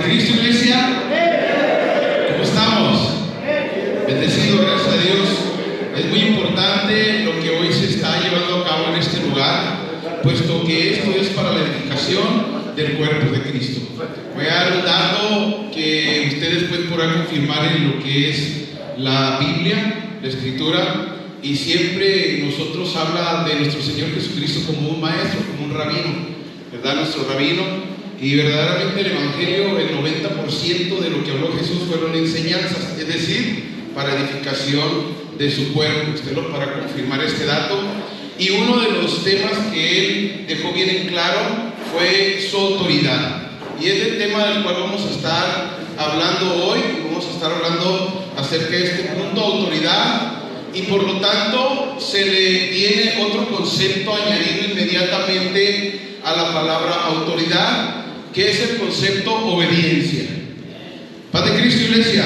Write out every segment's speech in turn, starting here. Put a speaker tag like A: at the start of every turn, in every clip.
A: Cristo, iglesia. ¿Cómo estamos? Bendecido, gracias a Dios. Es muy importante lo que hoy se está llevando a cabo en este lugar, puesto que esto es para la edificación del cuerpo de Cristo. Voy a dar un dato que ustedes podrán confirmar en lo que es la Biblia, la Escritura, y siempre nosotros habla de nuestro Señor Jesucristo como un maestro, como un rabino, ¿verdad? Nuestro rabino. Y verdaderamente el Evangelio, el 90% de lo que habló Jesús fueron enseñanzas, es decir, para edificación de su cuerpo. Usted lo para confirmar este dato. Y uno de los temas que él dejó bien en claro fue su autoridad. Y es el tema del cual vamos a estar hablando hoy. Vamos a estar hablando acerca de este punto, autoridad. Y por lo tanto se le viene otro concepto añadido inmediatamente a la palabra autoridad, que es el concepto obediencia. Paz de Cristo, iglesia.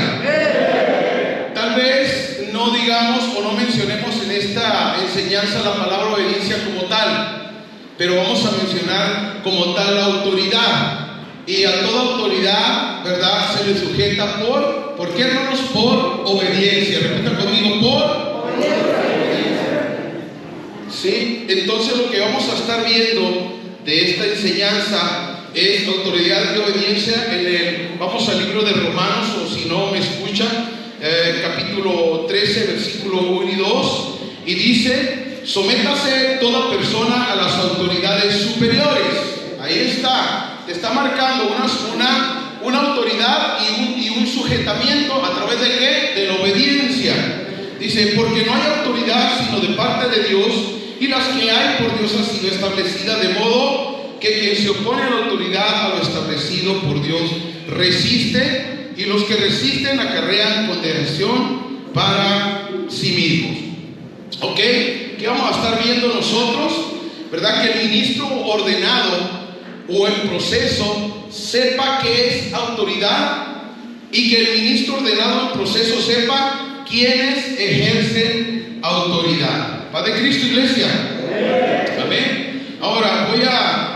A: Tal vez no digamos o no mencionemos en esta enseñanza la palabra obediencia como tal, pero vamos a mencionar como tal la autoridad. Y a toda autoridad, ¿verdad?, se le sujeta ¿por qué, hermanos? Por obediencia. Repita conmigo, por obediencia. Sí, entonces lo que vamos a estar viendo de esta enseñanza es autoridad y obediencia vamos al libro de Romanos, o si no me escuchan, capítulo 13, versículo 1 y 2, y dice: sométase toda persona a las autoridades superiores. Ahí está marcando una autoridad y un sujetamiento a través de ¿qué? De la obediencia. Dice: porque no hay autoridad sino de parte de Dios, y las que hay por Dios han sido establecidas, de modo que quien se opone a la autoridad, a lo establecido por Dios, resiste, y los que resisten acarrean condenación para sí mismos. ¿Ok? ¿Qué vamos a estar viendo nosotros? ¿Verdad? Que el ministro ordenado o en proceso sepa qué es autoridad, y que el ministro ordenado en proceso sepa quiénes ejercen autoridad. ¿Paz de Cristo, iglesia? Amén. Ahora voy a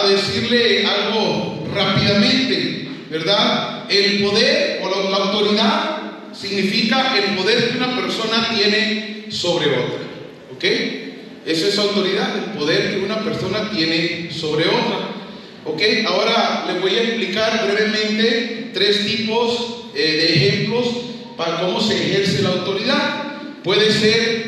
A: decirle algo rápidamente, ¿verdad? El poder o la autoridad significa el poder que una persona tiene sobre otra. ¿Ok? Eso es autoridad, el poder que una persona tiene sobre otra. ¿Ok? Ahora les voy a explicar brevemente 3 tipos de ejemplos para cómo se ejerce la autoridad. Puede ser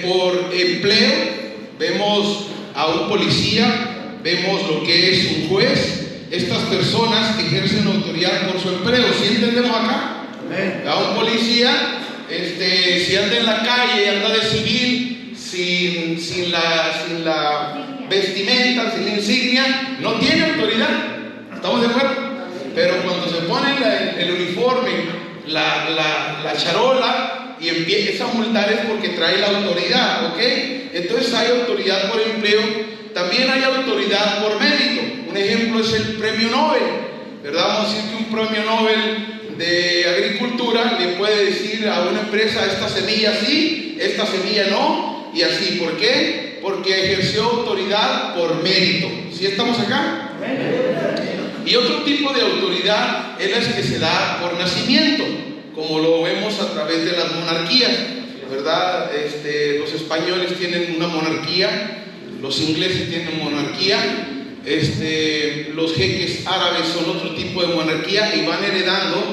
A: por empleo. Vemos a un policía, vemos lo que es un juez. Estas personas ejercen autoridad por su empleo. ¿Sí entendemos acá? A un policía, si anda en la calle, anda de civil, sin la vestimenta, sin la insignia, no tiene autoridad. ¿Estamos de acuerdo? Pero cuando se pone el uniforme, la charola, y empieza a multar, es porque trae la autoridad. ¿Ok? Entonces hay autoridad por empleo. También hay autoridad por mérito. Un ejemplo es el premio Nobel, ¿verdad? Vamos a decir que un premio Nobel de agricultura le puede decir a una empresa: esta semilla sí, esta semilla no, y así. ¿Por qué? Porque ejerció autoridad por mérito. ¿Sí estamos acá? Y otro tipo de autoridad es la que se da por nacimiento, como lo vemos a través de las monarquías, ¿verdad? Los españoles tienen una monarquía, los ingleses tienen monarquía, los jeques árabes son otro tipo de monarquía, y van heredando,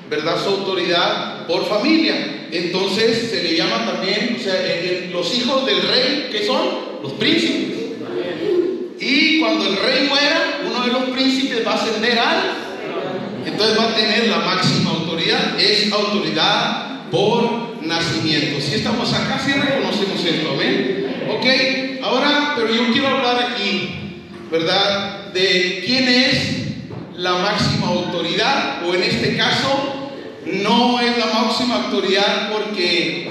A: ¿verdad?, su autoridad por familia. Entonces se le llama también, los hijos del rey, ¿qué son? Los príncipes. Y cuando el rey muera, uno de los príncipes va a ascender entonces va a tener la máxima autoridad. Es autoridad por nacimiento. Si estamos acá, si reconocemos esto, amén. Ok, ahora, pero yo quiero hablar aquí, ¿verdad?, de quién es la máxima autoridad, o en este caso, no es la máxima autoridad porque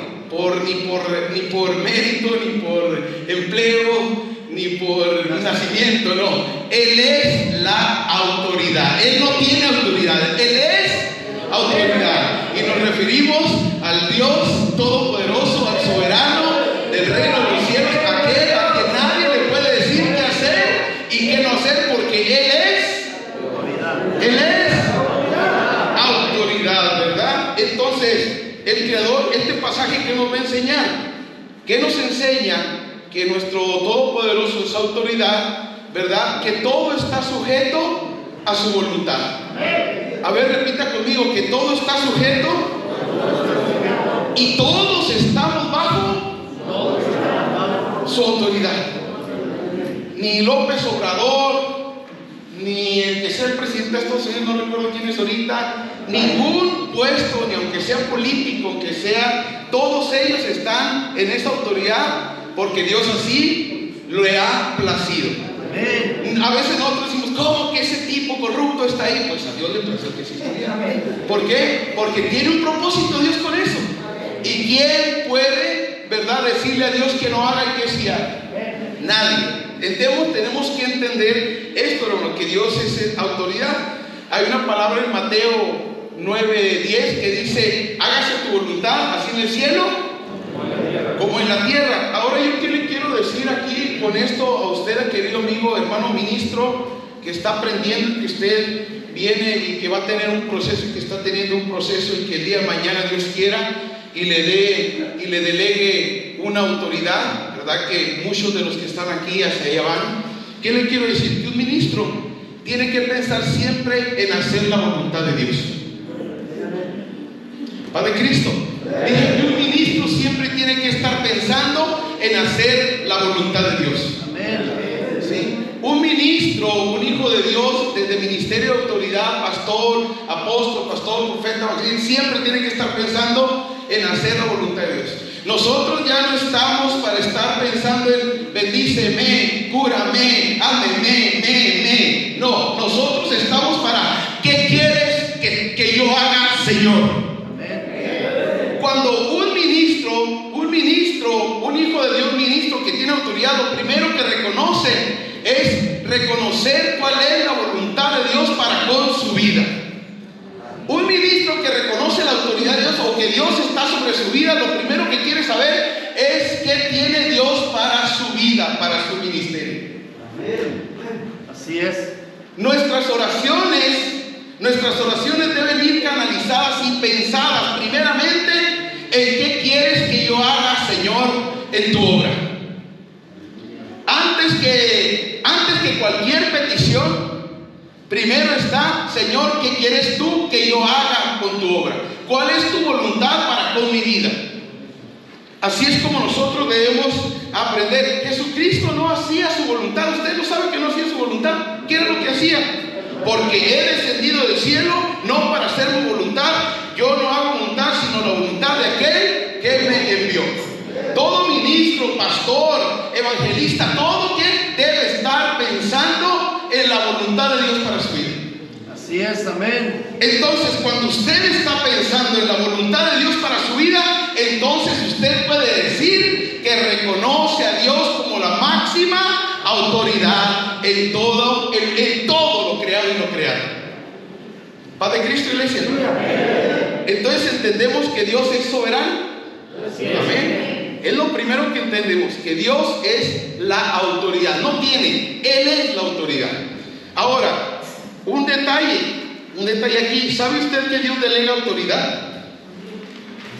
A: ni por mérito, ni por empleo, ni por nacimiento, no. Él es la autoridad. Él no tiene autoridad, Él es autoridad. Y nos referimos al Dios Todopoderoso, al soberano del reino de los cielos, aquel a que nadie le puede decir qué hacer y qué no hacer, porque Él es el Creador este pasaje que nos va a enseñar? ¿Qué nos enseña? Que nuestro Todopoderoso es autoridad, ¿verdad? Que todo está sujeto a su voluntad. A ver, repita conmigo, que todo está sujeto y todos estamos bajo su autoridad. Ni López Obrador, ni el que sea el presidente de Estados Unidos, no recuerdo quién es ahorita, ningún puesto, ni aunque sea político, que sea, todos ellos están en esa autoridad porque Dios así le ha placido. A veces nosotros decimos, ¿cómo que ese tipo corrupto está ahí? Pues a Dios le plació que sí estuviera. ¿Por qué? Porque tiene un propósito Dios con eso. ¿Y quién puede, verdad, decirle a Dios que no haga y que sí haga? Nadie. Tenemos que entender esto, hermano, que Dios es autoridad. Hay una palabra en Mateo 9:10 que dice: hágase tu voluntad, así en el cielo como en la tierra. Ahora yo qué le quiero decir aquí con esto a usted, querido amigo, hermano ministro, que está aprendiendo, que usted viene y que va a tener un proceso, y que está teniendo un proceso, y que el día de mañana Dios quiera y le delegue una autoridad, ¿verdad? Que muchos de los que están aquí hacia allá van. ¿Qué le quiero decir? Que un ministro tiene que pensar siempre en hacer la voluntad de Dios. Padre Cristo, dije que un ministro siempre tiene que estar pensando en hacer la voluntad de Dios. ¿Sí? Un ministro, un hijo de Dios, desde ministerio de autoridad, pastor, apóstol, profeta, siempre tiene que estar pensando en hacer la voluntad de Dios. Nosotros ya no estamos para estar pensando en bendíceme, cúrame, hábleme, No, nosotros estamos para ¿qué quieres que yo haga, Señor? Cuando un ministro, un hijo de Dios, ministro que tiene autoridad, lo primero que reconoce es reconocer cuál es la voluntad de Dios para con su vida. Un ministro que reconoce la autoridad de Dios, o que Dios está sobre su vida, lo primero que quiere saber es qué tiene Dios para su vida, para su ministerio.
B: Así es.
A: Nuestras oraciones deben ir canalizadas y pensadas primeramente en qué quieres que yo haga, Señor, en tu obra. Antes que cualquier petición, primero está: Señor, ¿qué quieres tú que yo haga con tu obra? ¿Cuál es tu voluntad para con mi vida? Así es como nosotros debemos aprender. Jesucristo no hacía su voluntad. Usted no sabe que no hacía su voluntad. ¿Qué era lo que hacía? Porque he descendido del cielo no para hacer mi voluntad. Yo no hago voluntad sino la voluntad de aquel que me envió. Todo ministro, pastor, evangelista, todo quien debe estar pensando en la voluntad de Dios para su vida.
B: Así es, amén.
A: Entonces, cuando usted está pensando en la voluntad de Dios para su vida, entonces usted puede decir que reconoce a Dios como la máxima autoridad en todo lo creado y no creado. Padre Cristo, iglesia. Entonces entendemos que Dios es soberano. Amén. Es lo primero que entendemos, que Dios es la autoridad. No tiene, Él es la autoridad. Ahora, un detalle aquí. ¿Sabe usted que Dios delega autoridad?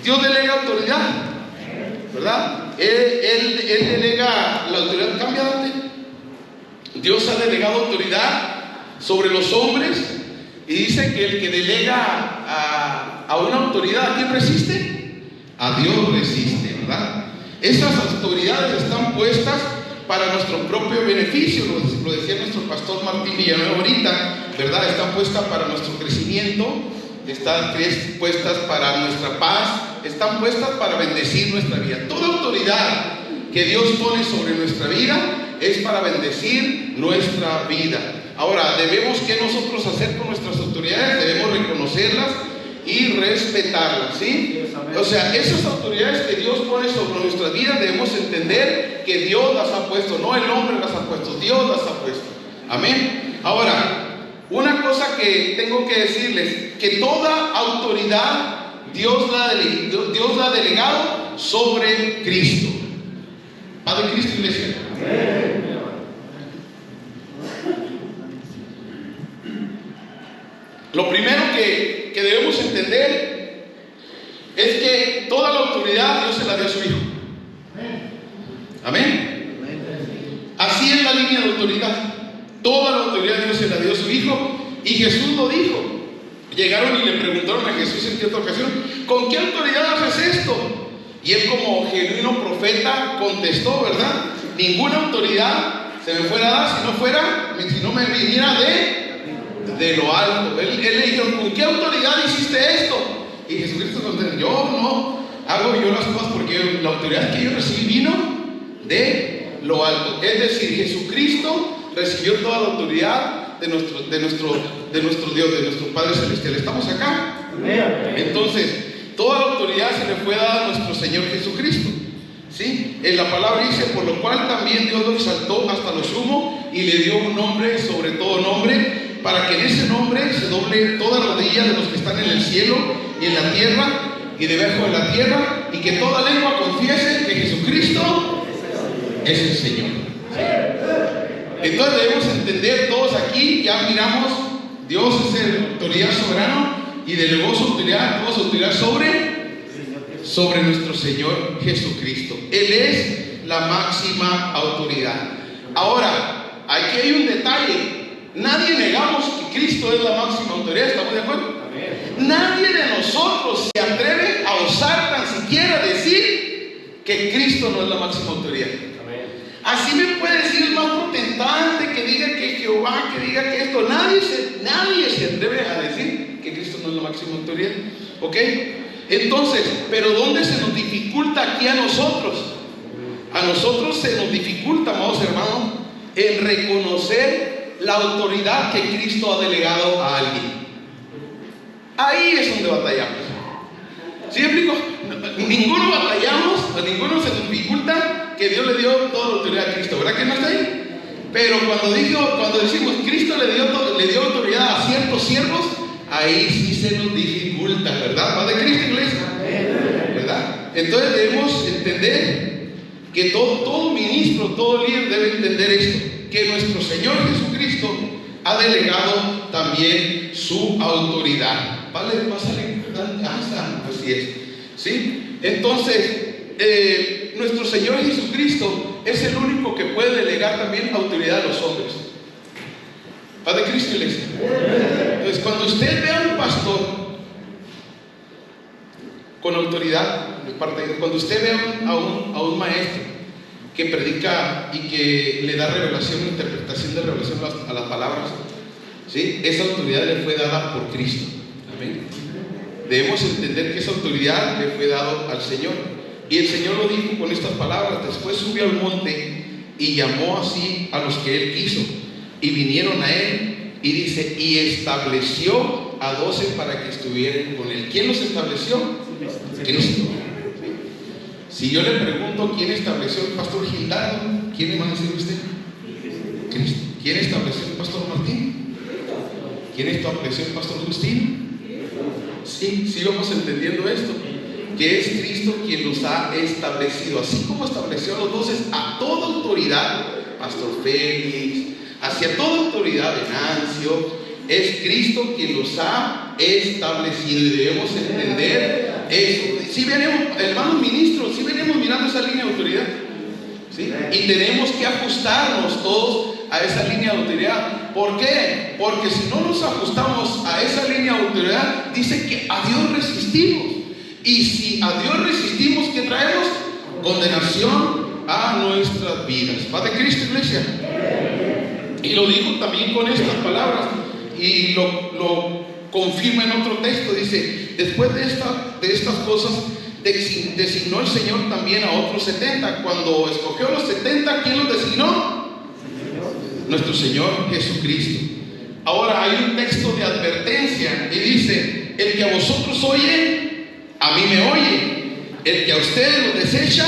A: Dios delega autoridad, ¿verdad? Él delega la autoridad. Cambia, Dante. Dios ha delegado autoridad sobre los hombres, y dice que el que delega a una autoridad, ¿a quién resiste? A Dios resiste, ¿verdad? Esas autoridades están puestas para nuestro propio beneficio, lo decía nuestro pastor Martín Villanueva ahorita, ¿verdad? Están puestas para nuestro crecimiento, están puestas para nuestra paz, están puestas para bendecir nuestra vida. Toda autoridad que Dios pone sobre nuestra vida es para bendecir nuestra vida. Ahora, debemos, ¿qué nosotros hacer con nuestras autoridades? Debemos reconocerlas y respetarlas, ¿sí? O sea, esas autoridades que Dios pone sobre nuestras vidas, debemos entender que Dios las ha puesto, no el hombre las ha puesto, Dios las ha puesto. Amén. Ahora, una cosa que tengo que decirles, que toda autoridad Dios la ha delegado sobre Cristo. Padre Cristo, iglesia. Amén. Lo primero que debemos entender es que autoridad Dios se la dio a su Hijo. Amén. Así es la línea de autoridad. Toda la autoridad Dios se la dio a su Hijo. Y Jesús lo dijo. Llegaron y le preguntaron a Jesús en cierta ocasión: ¿con qué autoridad haces esto? Y él, como genuino profeta, contestó, ¿verdad? Ninguna autoridad se me fuera a dar si no me viniera de lo alto. Él le dijo: ¿con qué autoridad hiciste esto? Y Jesucristo contestó: yo no hago yo las cosas, porque la autoridad que yo recibí vino de lo alto. Es decir, Jesucristo recibió toda la autoridad de nuestro Dios, de nuestro Padre Celestial. ¿Estamos acá? Entonces, toda la autoridad se le fue dada a nuestro Señor Jesucristo. ¿Sí? En la palabra dice: por lo cual también Dios lo exaltó hasta lo sumo y le dio un nombre sobre todo nombre, para que en ese nombre se doble toda rodilla de los que están en el cielo y en la tierra y debajo de la tierra, y que toda lengua confiese que Jesucristo es el Señor. Entonces debemos entender todos aquí, ya miramos, Dios es el autoridad soberano y delegó su autoridad, toda su autoridad sobre nuestro Señor Jesucristo. Él es la máxima autoridad. Ahora, aquí hay un detalle. Nadie negamos que Cristo es la máxima autoridad, ¿estamos de acuerdo? Amén. Nadie de nosotros se atreve a osar tan siquiera decir que Cristo no es la máxima autoridad. Así me puede decir el más potentante que diga que Jehová, que diga que esto. Nadie se atreve a decir que Cristo no es la máxima autoridad. ¿Ok? Entonces, ¿pero dónde se nos dificulta aquí a nosotros? A nosotros se nos dificulta, amados hermanos, en reconocer la autoridad que Cristo ha delegado a alguien. Ahí es donde batallamos. ¿Sí me explico? Ninguno batallamos, a ninguno se nos dificulta que Dios le dio toda la autoridad a Cristo, ¿verdad que no está ahí? Pero cuando decimos Cristo le dio autoridad a ciertos siervos, ahí sí se nos dificulta, ¿verdad? ¿Va de Cristo, iglesia? ¿Verdad? Entonces debemos entender que todo ministro, todo líder debe entender esto, que nuestro Señor Jesucristo ha delegado también su autoridad. ¿Vale? ¿Va a salir? Así es. ¿Sí? Entonces, nuestro Señor Jesucristo es el único que puede delegar también autoridad a los hombres. ¿Va de Cristo, iglesia? Entonces, cuando usted ve a un pastor con autoridad, cuando usted ve a un maestro que predica y que le da revelación, interpretación de revelación a las palabras, ¿sí? Esa autoridad le fue dada por Cristo. Amén. Debemos entender que esa autoridad le fue dada al Señor. Y el Señor lo dijo con estas palabras: después subió al monte y llamó así a los que Él quiso, y vinieron a Él, y dice, y estableció a 12 para que estuvieran con Él. ¿Quién los estableció? Cristo. Si yo le pregunto quién estableció el pastor Gildardo, ¿quién le va a decir usted? Cristo. ¿Quién estableció el pastor Martín? ¿Quién estableció el pastor Justino? Sí, vamos entendiendo esto, que es Cristo quien los ha establecido, así como estableció a los 12, a toda autoridad, pastor Félix, hacia toda autoridad, Venancio, es Cristo quien los ha establecido, y debemos entender eso. Si venimos, hermanos ministros, si venimos mirando esa línea de autoridad, ¿sí? Y tenemos que ajustarnos todos a esa línea de autoridad. ¿Por qué? Porque si no nos ajustamos a esa línea de autoridad, dice que a Dios resistimos. Y si a Dios resistimos, ¿qué traemos? Condenación a nuestras vidas. ¿Va de Cristo, iglesia? Y lo dijo también con estas palabras, y lo confirma en otro texto. Dice: después de estas cosas designó el Señor también a otros 70. Cuando escogió a los 70, ¿quién los designó? Nuestro Señor Jesucristo. Ahora hay un texto de advertencia y dice: el que a vosotros oye, a mí me oye. El que a ustedes lo desecha,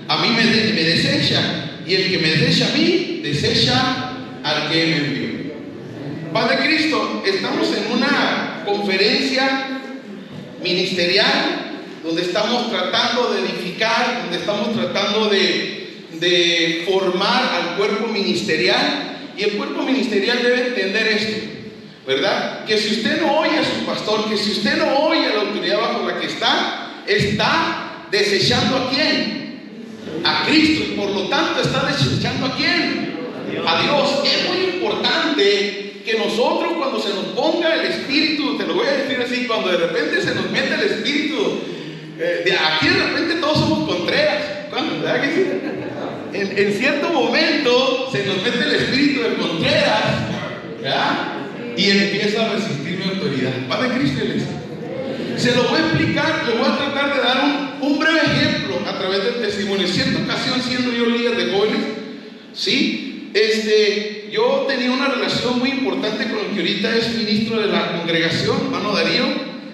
A: a mí me desecha. Y el que me desecha a mí, desecha al que me envió. Padre Cristo, estamos en una conferencia ministerial donde estamos tratando de edificar, donde estamos tratando de formar al cuerpo ministerial. Y el cuerpo ministerial debe entender esto, ¿verdad? Que si usted no oye a su pastor, que si usted no oye a la autoridad bajo la que está ¿Desechando a quién? A Cristo. Y por lo tanto está desechando ¿a quién? A Dios. Es muy importante que nosotros, cuando se nos ponga el espíritu, te lo voy a decir así, cuando de repente se nos mete el espíritu, aquí de repente todos somos Contreras. ¿Cuándo? ¿Verdad que sí? En cierto momento se nos mete el espíritu de Contreras, ¿verdad? Y empieza a resistir mi autoridad. Padre Cristo, iglesia. Se lo voy a explicar, le voy a tratar de dar un breve ejemplo a través del testimonio. En cierta ocasión, siendo yo líder de jóvenes, ¿sí? Yo tenía una relación muy importante con el que ahorita es ministro de la congregación, hermano Darío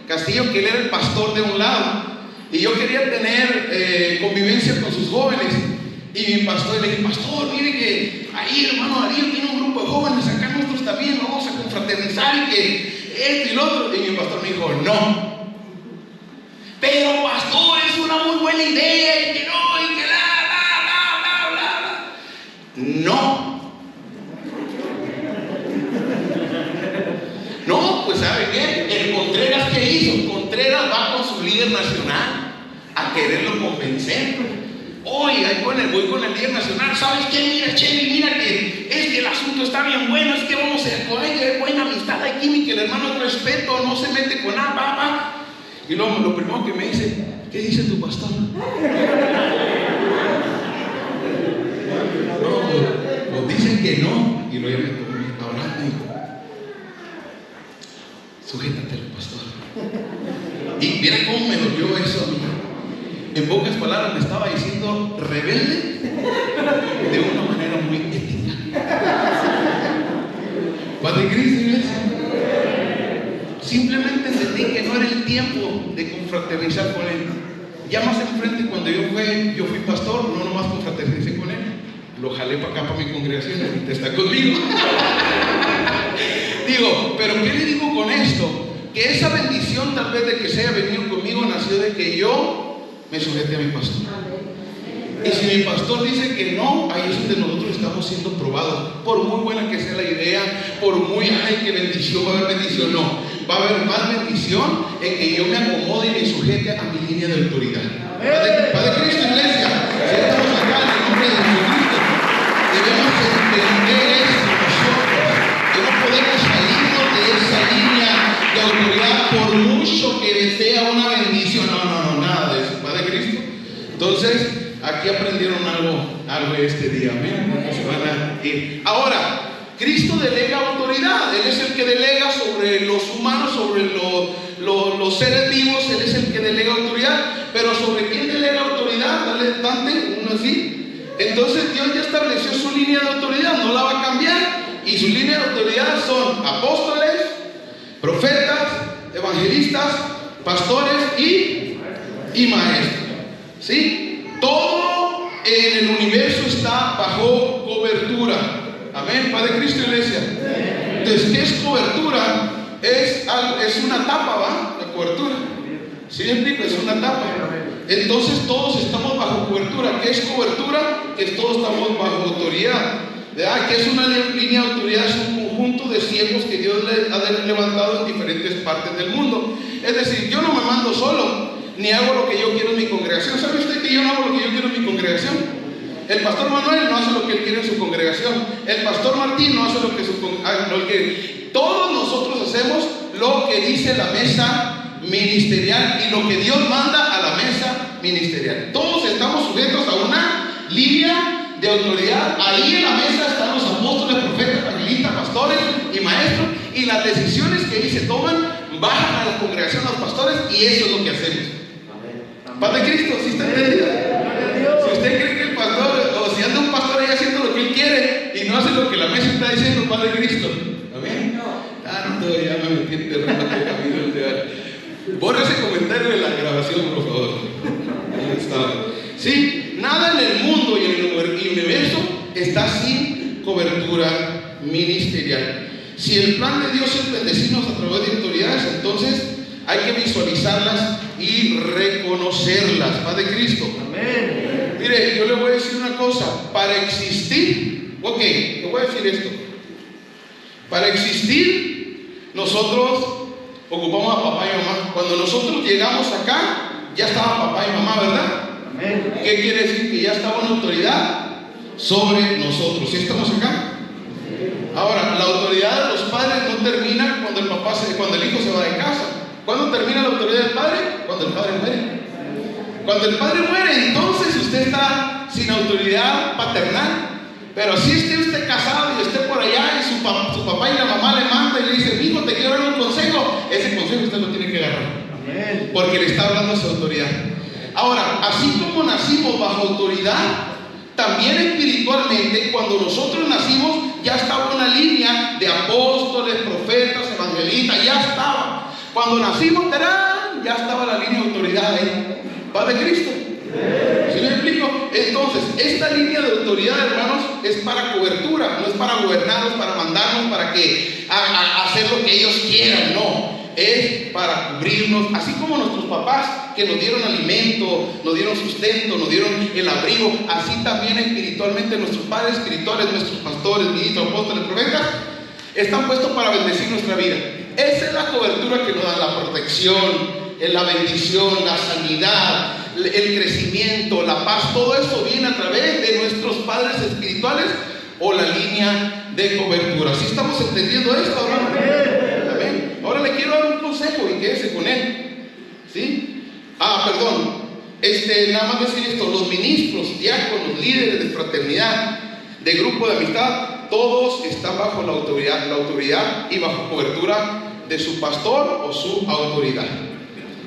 A: Castillo, que él era el pastor de un lado. Y yo quería tener convivencia con sus jóvenes. Y mi pastor le dije: pastor, mire que ahí hermano Darío tiene un grupo de jóvenes, acá nosotros también vamos a confraternizar y que esto y lo otro. Y mi pastor me dijo: no. Pero pastor, es una muy buena idea y que no, y que bla. No. No, pues ¿sabe qué? El Contreras, ¿qué hizo? Contreras va con su líder nacional a quererlo convencer. Hoy voy con el líder nacional. ¿Sabes qué? Mira, Chely, mira que es que el asunto está bien bueno, es que vamos a con ella, hay buena amistad, hay química, el hermano es respeto, no se mete con nada, va. Y luego lo primero que me dice: ¿qué dice tu pastor? No, pues dicen que no. Y luego ya me tomó ahora y dijo: sujétatelo, pastor. Y mira cómo me dolió eso a mí. En pocas palabras me estaba diciendo rebelde de una manera muy ética. Padre Cristo, iglesia. Simplemente entendí que no era el tiempo de confraternizar con él. Ya más enfrente, cuando yo fui pastor, no nomás confraternicé con él, lo jalé para acá, para mi congregación, ahorita está conmigo. Digo, pero ¿qué le digo con esto? Que esa bendición, tal vez de que se haya venido conmigo, nació de que yo me sujeté a mi pastor. Y si mi pastor dice que no, ahí es donde nosotros estamos siendo probados. Por muy buena que sea la idea, por muy, ay, qué bendición, va a haber bendición, no. Va a haber más bendición en que yo me acomode y me sujete a mi línea de autoridad. Padre Cristo, iglesia, si estamos acá en el nombre de Jesucristo, debemos entender esto nosotros, que no podemos salirnos de esa línea de autoridad por mucho que desea una bendición. No, nada de eso. Padre Cristo. Entonces, aquí aprendieron algo este día. Miren, porque se van a ir. Ahora, Cristo delega autoridad. Él es el que delega sobre los humanos, sobre los seres vivos. Él es el que delega autoridad. Pero ¿sobre quién delega autoridad? Dale, Dante, uno así. Entonces Dios ya estableció su línea de autoridad, no la va a cambiar. Y su línea de autoridad son apóstoles, profetas, evangelistas, pastores y maestros. ¿Sí? Todo en el universo está bajo cobertura. Amén, Padre Cristo, iglesia. Entonces, ¿qué es cobertura? Es una tapa, ¿va? La cobertura. ¿Sí me explico? Es una tapa. Entonces todos estamos bajo cobertura. ¿Qué es cobertura? Que todos estamos bajo autoridad. ¿Verdad? ¿Qué es una línea de autoridad? Es un conjunto de siervos que Dios ha levantado en diferentes partes del mundo. Es decir, yo no me mando solo, ni hago lo que yo quiero en mi congregación. ¿Sabe usted que yo no hago lo que yo quiero en mi congregación? El pastor Manuel no hace lo que él quiere en su congregación. El pastor Martín no hace lo que todos nosotros hacemos lo que dice la mesa ministerial y lo que Dios manda a la mesa ministerial. Todos estamos sujetos a una línea de autoridad. Ahí en la mesa están los apóstoles, profetas, evangelistas, pastores y maestros, y las decisiones que ahí se toman bajan a la congregación, a los pastores, y eso es lo que hacemos. Padre Cristo, ¿sí está entendido? Si usted cree que el pastor, o si anda un pastor ahí haciendo lo que él quiere y no hace lo que la mesa está diciendo, Padre Cristo, ¿amén? No, ya me metí en terreno que camino el de... Borra ese comentario de la grabación, por favor. Ahí está. Sí, nada en el mundo y en el universo está sin cobertura ministerial. Si el plan de Dios es bendecirnos a través de autoridades, entonces hay que visualizarlas y reconocerlas. Padre Cristo. Amén. Mire, yo le voy a decir una cosa. Para existir, le voy a decir esto. Para existir, nosotros ocupamos a papá y mamá. Cuando nosotros llegamos acá, ya estaba papá y mamá, ¿verdad?
B: Amén.
A: ¿Qué quiere decir? Que ya estaba una autoridad sobre nosotros. ¿Sí estamos acá? Ahora, la autoridad de los padres no termina cuando el hijo se va de casa. ¿Cuándo termina la autoridad del padre? Cuando el padre muere. Cuando el padre muere, entonces usted está sin autoridad paternal. Pero si esté usted casado y esté por allá y su papá y la mamá le manda y le dice, hijo, te quiero dar un consejo, ese consejo usted lo tiene que agarrar.
B: Amén.
A: Porque le está hablando a su autoridad. Ahora, así como nacimos bajo autoridad, también espiritualmente, cuando nosotros nacimos, ya estaba una línea de apóstoles, profetas, evangelistas, ya estaba. Cuando nacimos, ¡tarán!, ya estaba la línea de autoridad ahí. ¿Paz de Cristo? ¿Sí me explico? Entonces, esta línea de autoridad, hermanos, es para cobertura, no es para gobernarnos, para mandarnos, para que hacer lo que ellos quieran, no. Es para cubrirnos, así como nuestros papás que nos dieron alimento, nos dieron sustento, nos dieron el abrigo, así también espiritualmente nuestros padres espirituales, nuestros pastores, ministros, apóstoles, profetas, están puestos para bendecir nuestra vida. Esa es la cobertura que nos da, la protección, la bendición, la sanidad, el crecimiento, la paz. Todo eso viene a través de nuestros padres espirituales o la línea de cobertura. ¿Sí estamos entendiendo esto, hermano? Amén. Ahora le quiero dar un consejo y quédese con él. ¿Sí? Nada más decir esto: los ministros, diáconos, líderes de fraternidad, de grupo de amistad, todos están bajo la autoridad y bajo cobertura de su pastor o su autoridad.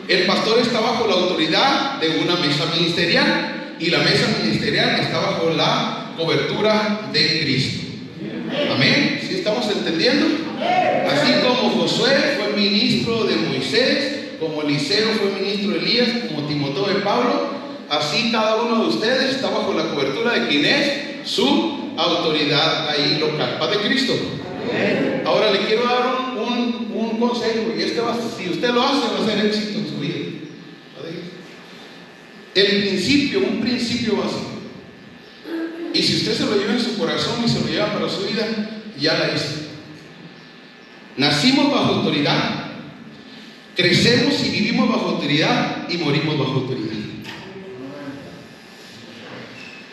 A: El pastor está bajo la autoridad de una mesa ministerial y la mesa ministerial está bajo la cobertura de Cristo. Amén. ¿Sí estamos entendiendo? Así como Josué fue ministro de Moisés, como Eliseo fue ministro de Elías, como Timoteo de Pablo, así cada uno de ustedes está bajo la cobertura de quien es su autoridad ahí local. Paz de Cristo. Ahora le quiero dar un consejo, y si usted lo hace, va a ser éxito en su vida. Un principio básico. Y si usted se lo lleva en su corazón y se lo lleva para su vida, ya la hizo. Nacimos bajo autoridad, crecemos y vivimos bajo autoridad y morimos bajo autoridad.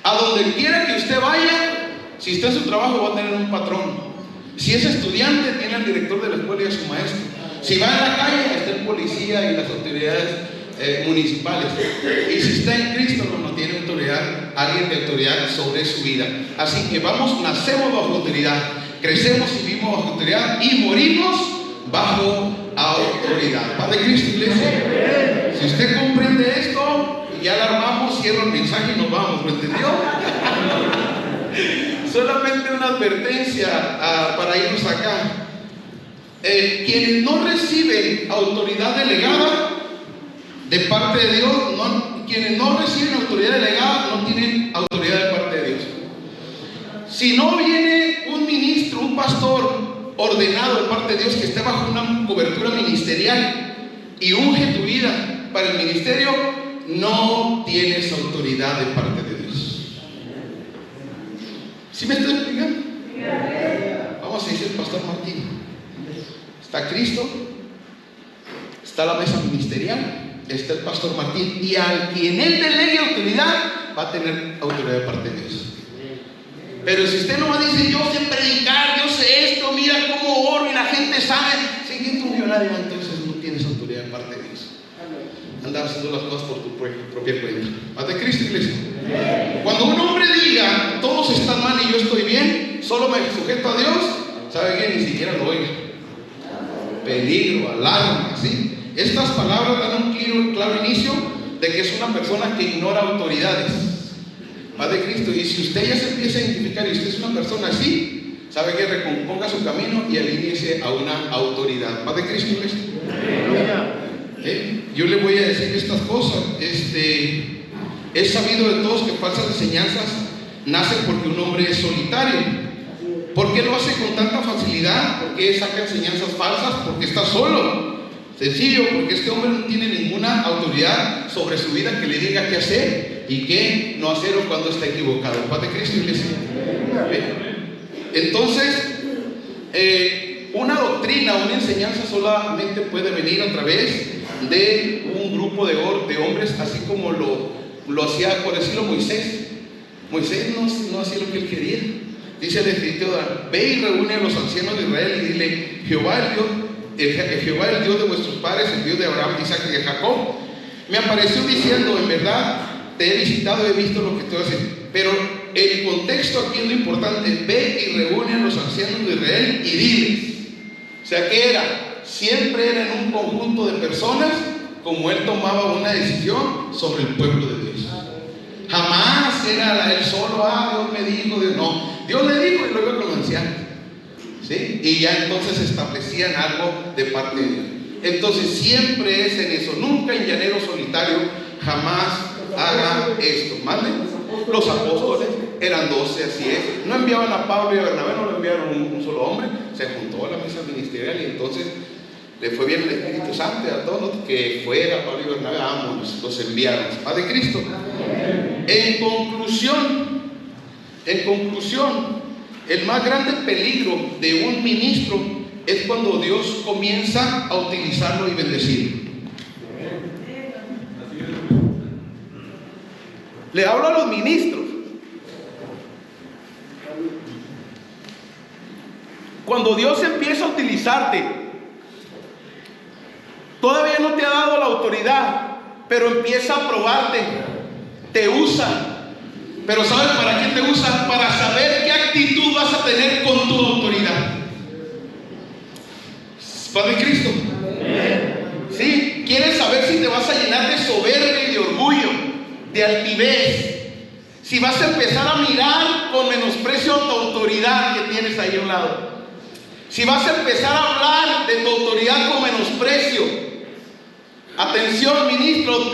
A: A donde quiera que usted vaya, si está en su trabajo, va a tener un patrón. Si es estudiante, tiene al director de la escuela y a su maestro. Si va en la calle, está el policía y las autoridades municipales. Y si está en Cristo, no tiene autoridad, alguien de autoridad sobre su vida. Así que nacemos bajo autoridad, crecemos y vivimos bajo autoridad y morimos bajo autoridad. Paz de Cristo, iglesia. Si usted comprende esto, ya la armamos, cierro el mensaje y nos vamos. ¿Lo entendió? Solamente una advertencia para irnos acá. Quienes no reciben autoridad delegada de parte de Dios, quienes no reciben autoridad delegada no tienen autoridad de parte de Dios. Si no viene un ministro, un pastor ordenado de parte de Dios que esté bajo una cobertura ministerial y unge tu vida para el ministerio, no tienes autoridad de parte de Dios. ¿Sí me estoy explicando? Vamos a decir el pastor Martín. Está Cristo, está la mesa ministerial, está el pastor Martín, y al quien él delegue autoridad va a tener autoridad de parte de Dios. Pero si usted no va a decir, yo sé predicar, yo sé esto, mira cómo oro y la gente sabe, si tú millonario, entonces no tienes autoridad de parte de Dios. Anda haciendo las cosas por tu propia cuenta. Paz de Cristo, iglesia. Cuando un hombre diga, todos están mal y yo estoy bien, solo me sujeto a Dios, ¿sabe qué? Ni siquiera lo oiga. Peligro, alarma, ¿sí? Estas palabras dan un claro inicio de que es una persona que ignora autoridades. Paz de Cristo. Y si usted ya se empieza a identificar y usted es una persona así, ¿sabe qué? Recomponga su camino y alíñese a una autoridad. Paz de Cristo, iglesia. Yo le voy a decir estas cosas. Es sabido de todos que falsas enseñanzas nacen porque un hombre es solitario. ¿Por qué lo hace con tanta facilidad? ¿Por qué saca enseñanzas falsas? Porque está solo. Sencillo, porque este hombre no tiene ninguna autoridad sobre su vida que le diga qué hacer y qué no hacer o cuando está equivocado. Paz de Cristo, iglesia. Entonces, una doctrina, una enseñanza solamente puede venir a través de un grupo de hombres, así como lo hacía, por decirlo, Moisés. Moisés no hacía lo que él quería. Dice el escritor: ve y reúne a los ancianos de Israel y dile: Jehová el Dios de vuestros padres, el Dios de Abraham, Isaac y de Jacob, me apareció diciendo: en verdad te he visitado y he visto lo que tú haces. Pero el contexto aquí es lo importante: ve y reúne a los ancianos de Israel y diles. O sea, ¿qué era? Siempre era en un conjunto de personas, como él tomaba una decisión sobre el pueblo de Dios. Jamás era él solo: Dios me dijo, Dios no. Dios le dijo y luego con los ancianos, ¿sí? Y ya entonces establecían algo de parte de Dios. Entonces siempre es en eso, nunca en llanero solitario, jamás haga esto. ¿Vale? Los apóstoles eran 12, así es. No enviaban a Pablo y a Bernabé, no lo enviaron un solo hombre. Se juntó a la mesa ministerial y entonces le fue bien el Espíritu Santo a todos que fuera Pablo y Bernabé, los enviaron. Paz de Cristo. En conclusión, el más grande peligro de un ministro es cuando Dios comienza a utilizarlo y bendecirlo. Le hablo a los ministros. Cuando Dios empieza a utilizarte, todavía no te ha dado la autoridad, pero empieza a probarte, te usa. Pero ¿sabes para qué te usa? Para saber qué actitud vas a tener con tu autoridad. Padre Cristo. ¿Sí? ¿Quieres saber si te vas a llenar de soberbia y de orgullo, de altivez? Si vas a empezar a mirar con menosprecio a tu autoridad que tienes ahí a un lado. Si vas a empezar a hablar de tu autoridad con menosprecio. Atención, ministro,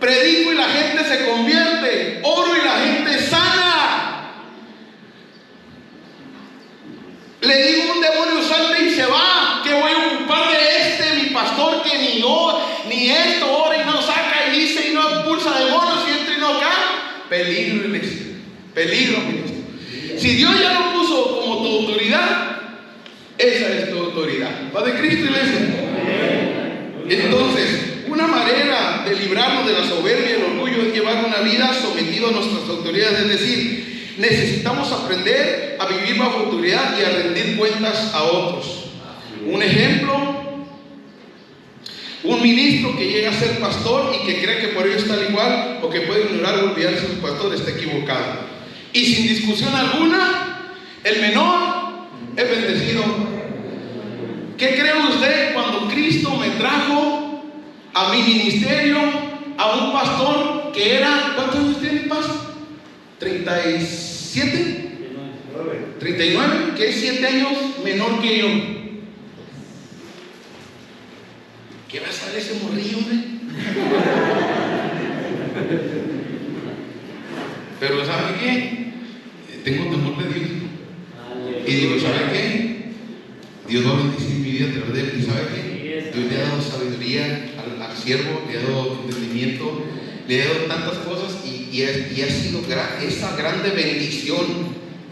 A: predico y la gente se convierte, oro y la gente sana. Le digo un demonio salte y se va. ¿Qué voy a ocupar de mi pastor que ni esto ora y no saca y dice y no expulsa demonios y entra y no acá? Peligro, iglesia. Peligro, ministro. Si Dios ya lo puso como tu autoridad, esa es tu autoridad. ¿Va de Cristo, iglesia? Entonces, una manera de librarnos de la soberbia y el orgullo es llevar una vida sometida a nuestras autoridades. Es decir, necesitamos aprender a vivir bajo autoridad y a rendir cuentas a otros. Un ejemplo: un ministro que llega a ser pastor y que cree que por ello está al igual o que puede ignorar o olvidarse de su pastor, está equivocado. Y sin discusión alguna, el menor es bendecido. ¿Qué cree usted cuando Cristo me trajo a mi ministerio a un pastor que era, ¿cuántos años tiene el pastor? 37, 39, que es 7 años menor que yo? ¿Qué va a saber ese morrillo, hombre? Pero ¿sabe qué? Tengo temor de Dios. Y digo, ¿sabe qué? Dios va a bendecir mi vida a través de él. ¿Y sabe qué? Dios le ha dado sabiduría al siervo, le ha dado entendimiento, le ha dado tantas cosas y ha sido esa grande bendición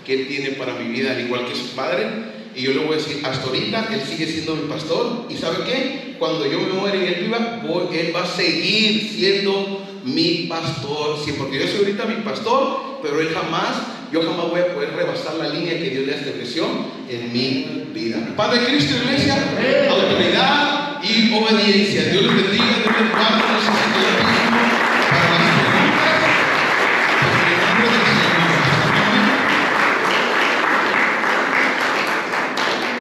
A: que él tiene para mi vida, al igual que su padre. Y yo le voy a decir, hasta ahorita él sigue siendo mi pastor. ¿Y sabe qué? Cuando yo me muera y él viva, él va a seguir siendo mi pastor. Sí, porque yo soy ahorita mi pastor, pero yo jamás voy a poder rebasar la línea que Dios le estableció en mi vida. Padre Cristo, iglesia, autoridad y obediencia. Dios les bendiga, Dios les guarde.